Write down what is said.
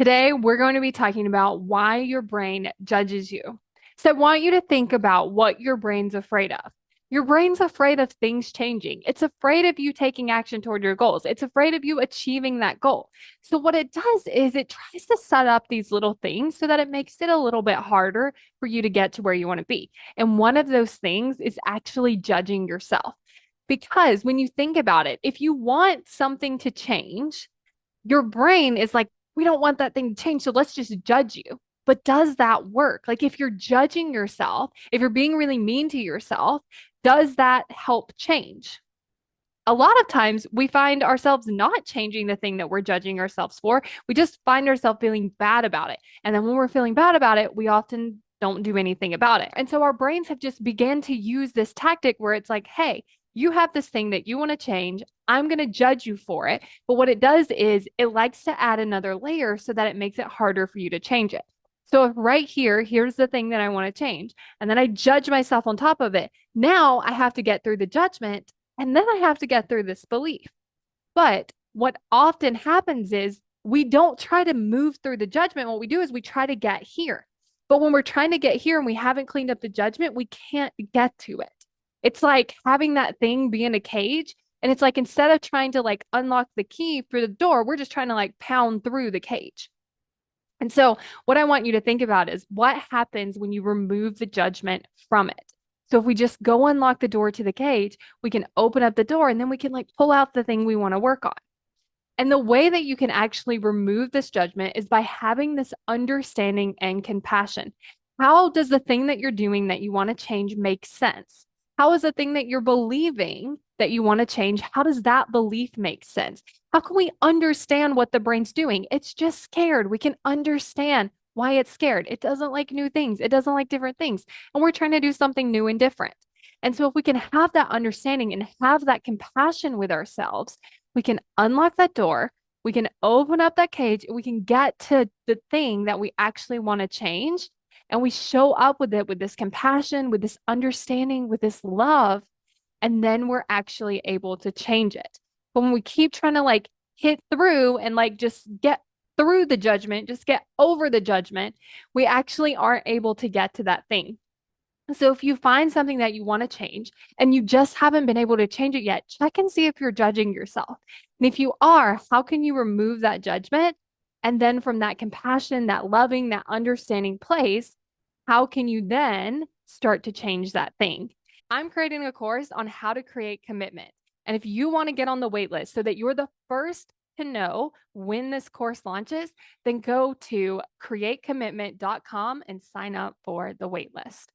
Today, we're going to be talking about why your brain judges you. So, I want you to think about what your brain's afraid of. Your brain's afraid of things changing. It's afraid of you taking action toward your goals. It's afraid of you achieving that goal. So, what it does is it tries to set up these little things so that it makes it a little bit harder for you to get to where you want to be. And one of those things is actually judging yourself. Because when you think about it, if you want something to change, your brain is like, we don't want that thing to change. So let's just judge you. But does that work? Like, if you're judging yourself, if you're being really mean to yourself, does that help change? A lot of times we find ourselves not changing the thing that we're judging ourselves for. We just find ourselves feeling bad about it. And then when we're feeling bad about it, we often don't do anything about it. And so our brains have just began to use this tactic where it's like, hey, you have this thing that you want to change. I'm going to judge you for it. But what it does is it likes to add another layer so that it makes it harder for you to change it. So if right here, here's the thing that I want to change, and then I judge myself on top of it. Now I have to get through the judgment and then I have to get through this belief. But what often happens is we don't try to move through the judgment. What we do is we try to get here. But when we're trying to get here and we haven't cleaned up the judgment, we can't get to it. It's like having that thing be in a cage. And it's like instead of trying to like unlock the key for the door, we're just trying to like pound through the cage. And so, what I want you to think about is what happens when you remove the judgment from it. So, if we just go unlock the door to the cage, we can open up the door and then we can like pull out the thing we want to work on. And the way that you can actually remove this judgment is by having this understanding and compassion. How does the thing that you're doing that you want to change make sense? How is the thing that you're believing that you want to change? How does that belief make sense? How can we understand what the brain's doing? It's just scared. We can understand why it's scared. It doesn't like new things, it doesn't like different things. And we're trying to do something new and different. And so, if we can have that understanding and have that compassion with ourselves, we can unlock that door, we can open up that cage, and we can get to the thing that we actually want to change. And we show up with it with this compassion, with this understanding, with this love. And then we're actually able to change it. But when we keep trying to like hit through and like just get through the judgment, just get over the judgment, we actually aren't able to get to that thing. So if you find something that you want to change and you just haven't been able to change it yet, check and see if you're judging yourself. And if you are, how can you remove that judgment? And then from that compassion, that loving, that understanding place, how can you then start to change that thing? I'm creating a course on how to create commitment. And if you want to get on the wait list so that you're the first to know when this course launches, then go to createcommitment.com and sign up for the wait list.